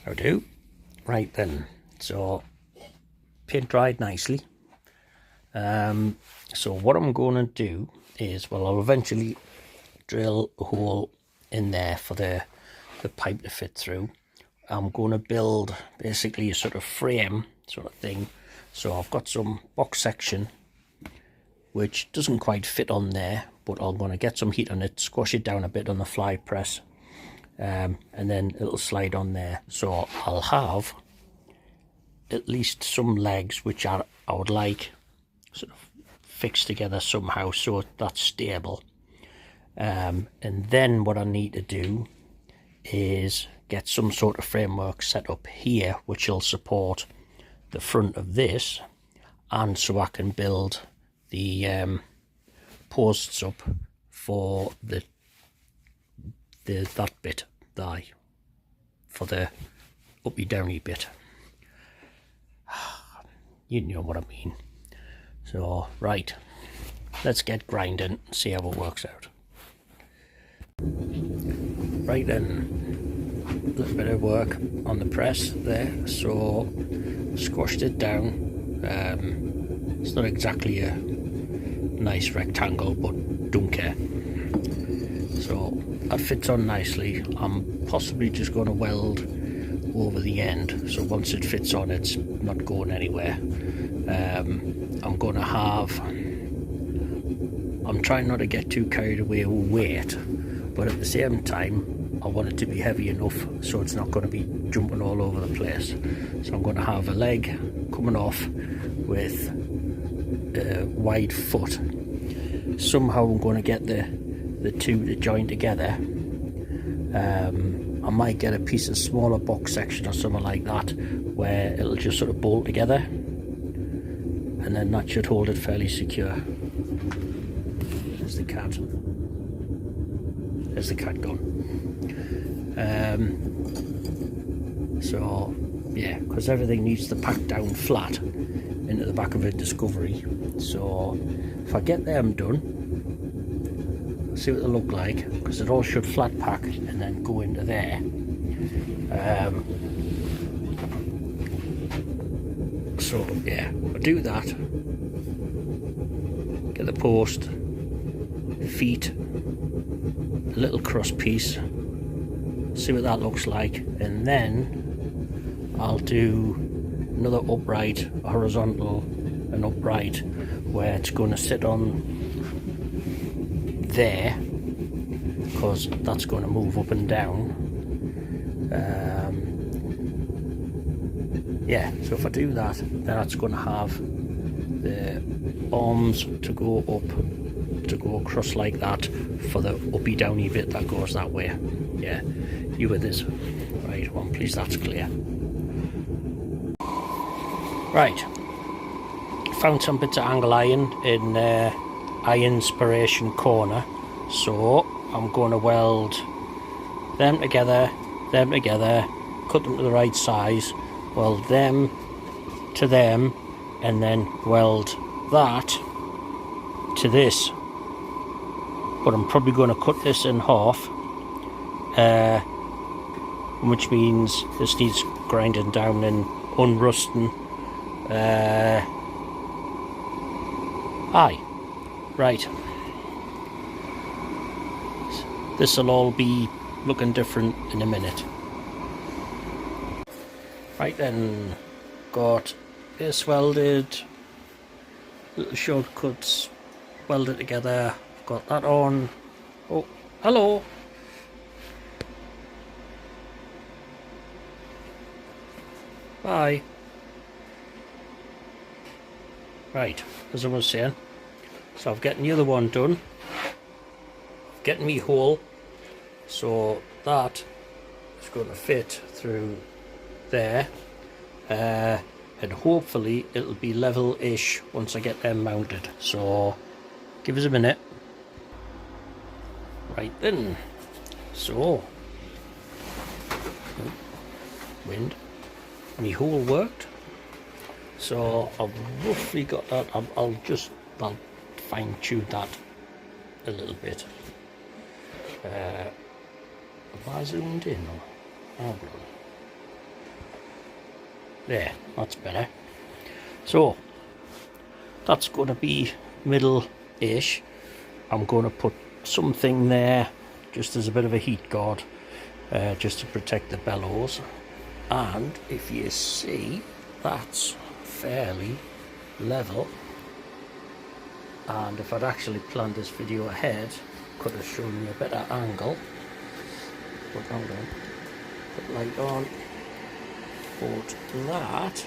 How do? Right then, so paint dried nicely. So what I'm going to do is, well, I'll eventually drill a hole in there for the pipe to fit through. I'm going to build basically a sort of frame sort of thing. So I've got some box section which doesn't quite fit on there, but I'm going to get some heat on it, squash it down a bit on the fly press, and then it'll slide on there. So I'll have at least some legs which I would like sort of fixed together somehow so that's stable. And then what I need to do is get some sort of framework set up here which will support the front of this, and so I can build the posts up for that bit there, for the uppy downy bit. You know what I mean. So right, let's get grinding and see how it works out. Right then, a little bit of work on the press there, so squashed it down. It's not exactly a nice rectangle, but don't care. So that fits on nicely. I'm possibly just going to weld over the end, so once it fits on it's not going anywhere. I'm going to have, I'm trying not to get too carried away with weight, but at the same time I want it to be heavy enough so it's not going to be jumping all over the place. So I'm going to have a leg coming off with a wide foot. Somehow I'm going to get the two to join together. I might get a piece of smaller box section or something like that where it'll just sort of bolt together, and then that should hold it fairly secure. There's the cat. There's the cat gone. So yeah, because everything needs to pack down flat into the back of a Discovery. So if I get them done, see what they look like, because it all should flat pack and then go into there. So yeah, I'll do that, get the post, feet, a little cross piece, see what that looks like, and then I'll do another upright, horizontal and upright, where it's going to sit on there, because that's going to move up and down. Yeah, so if I do that, then that's going to have the arms to go up, to go across like that for the uppy downy bit that goes that way. Yeah, you with this? Right, well, please that's clear. Right, found some bits of angle iron in Ironspiration corner, so I'm going to weld them together, cut them to the right size, weld them to them, and then weld that to this. But I'm probably going to cut this in half, which means this needs grinding down and unrusting. Aye, right. This will all be looking different in a minute. Right then, got this welded, little shortcuts welded together, got that on. Oh, hello. Bye. Right, as I was saying, so I'm getting the other one done, getting me hole, so that is going to fit through there, and hopefully it'll be level-ish once I get them mounted. So give us a minute. Right then, so wind, my hole worked. So I've roughly got that. I'll fine tune that a little bit. Have I zoomed in? Oh, There, that's better. So that's going to be middle-ish. I'm going to put something there just as a bit of a heat guard, just to protect the bellows. And if you see, that's fairly level. And if I'd actually planned this video ahead, could have shown you a better angle. But hold on, put light on, put that,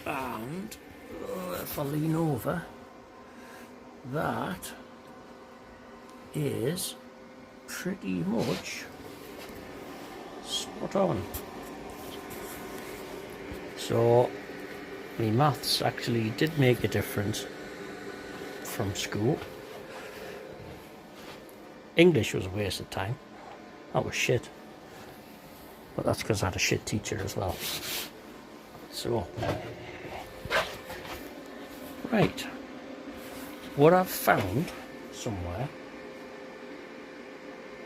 and if I lean over, that is pretty much spot on. So my maths actually did make a difference from school. English was a waste of time. That was shit. But that's because I had a shit teacher as well. So, right. What I've found somewhere,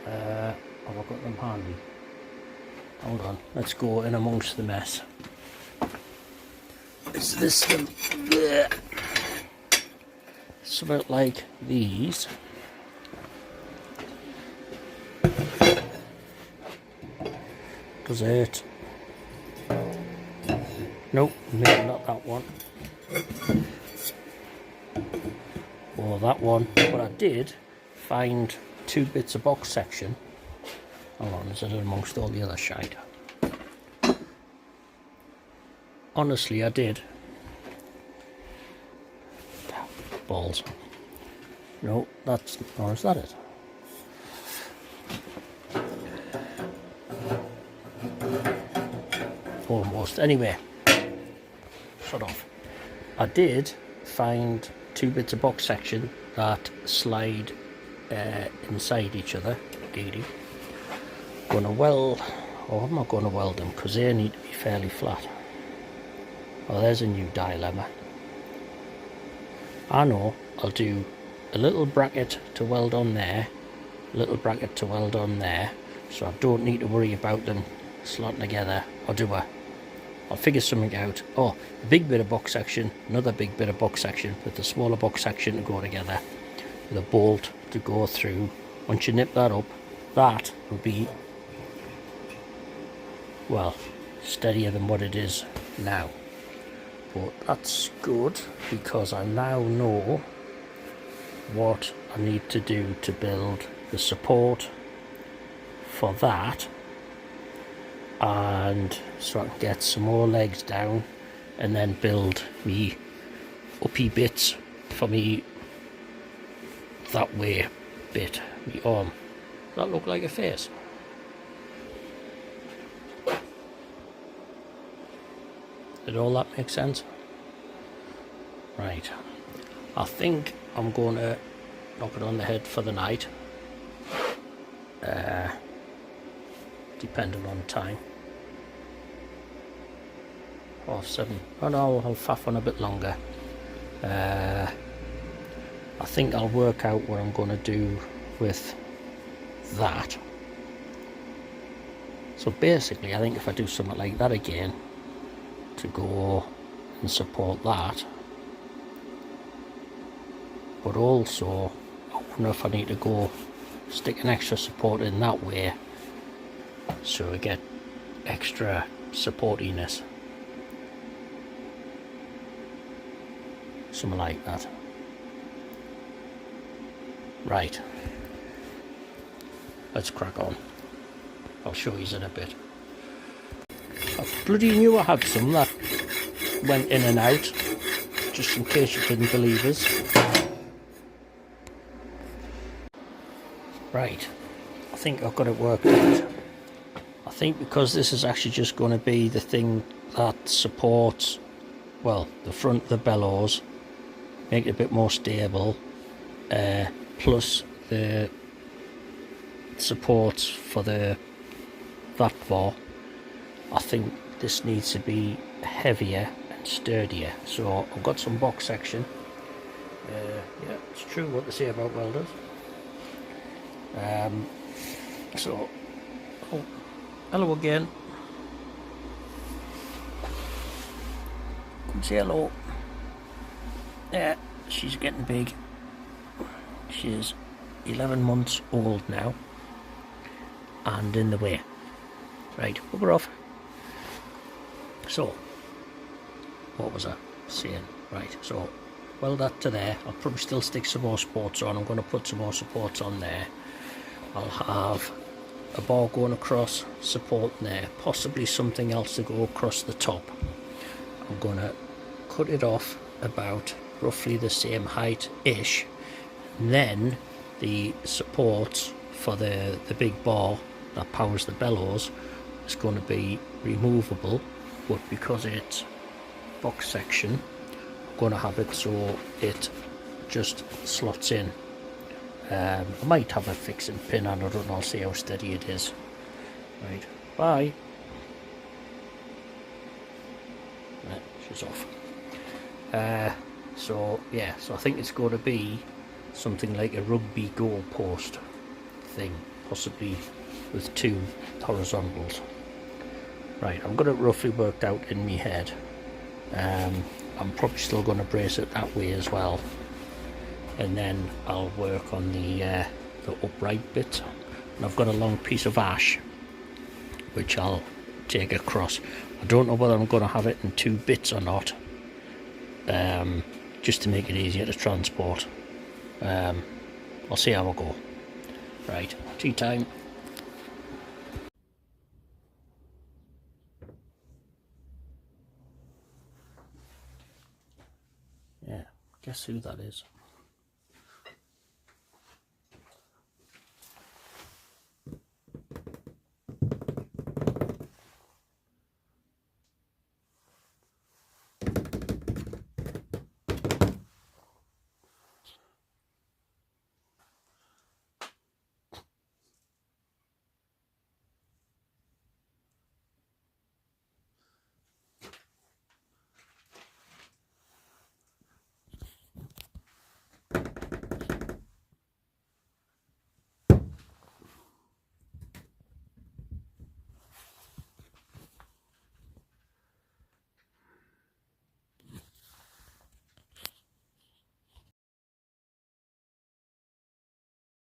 have I got them handy? Hold on, let's go in amongst the mess. Is this them? Something like these. Does it? Nope, maybe not that one. Or that one. But I did find 2 bits of box section. Hold on, is it amongst all the other shite? Honestly, I did. Balls. No, that's, or is that it? Almost. Anyway, shut off. I did find 2 bits of box section that slide inside each other. Gonna weld, or I'm not going to weld them because they need to be fairly flat. Oh, there's a new dilemma. I know I'll do a little bracket to weld on there, a little bracket to weld on there, so I don't need to worry about them slotting together, or do I? I'll figure something out. Oh, a big bit of box section, another big bit of box section, with the smaller box section to go together, with a bolt to go through. Once you nip that up, that will be, well, steadier than what it is now. But that's good because I now know what I need to do to build the support for that, and so I can get some more legs down and then build me uppy bits for me that way bit, me arm. Does that look like a face? Did all that make sense? Right. I think I'm going to knock it on the head for the night. Depending on time. 7:30. Oh no, I'll faff on a bit longer. I think I'll work out what I'm going to do with that. So basically, I think if I do something like that again, to go and support that, but also I wonder if I need to go stick an extra support in that way so I get extra supportiness, something like that. Right, let's crack on. I'll show you in a bit. I bloody knew I had some that went in and out, just in case you didn't believe us. Right, I think I've got it worked out. I think because this is actually just going to be the thing that supports, well, the front of the bellows, make it a bit more stable, plus the supports for the that bar, I think this needs to be heavier and sturdier. So I've got some box section. Yeah, it's true what they say about welders. So, oh, hello again. Come say hello. Yeah, she's getting big. She's 11 months old now and in the way. Right, bugger off. So, what was I saying? Right, so weld that to there. I'll probably still stick some more supports on. I'm going to put some more supports on there. I'll have a bar going across, support there, possibly something else to go across the top. I'm going to cut it off about roughly the same height-ish. Then the support for the big bar that powers the bellows is going to be removable, but because it's box section, I'm going to have it so it just slots in. I might have a fixing pin on it, and I'll see how steady it is. Right, bye. Right, she's off. So yeah, so I think it's going to be something like a rugby goal post thing, possibly with 2 horizontals. Right, I've got it roughly worked out in my head. I'm probably still going to brace it that way as well, and then I'll work on the upright bit. And I've got a long piece of ash which I'll take across. I don't know whether I'm going to have it in 2 bits or not, just to make it easier to transport. I'll see how I go. Right, tea time. Yeah, guess who that is?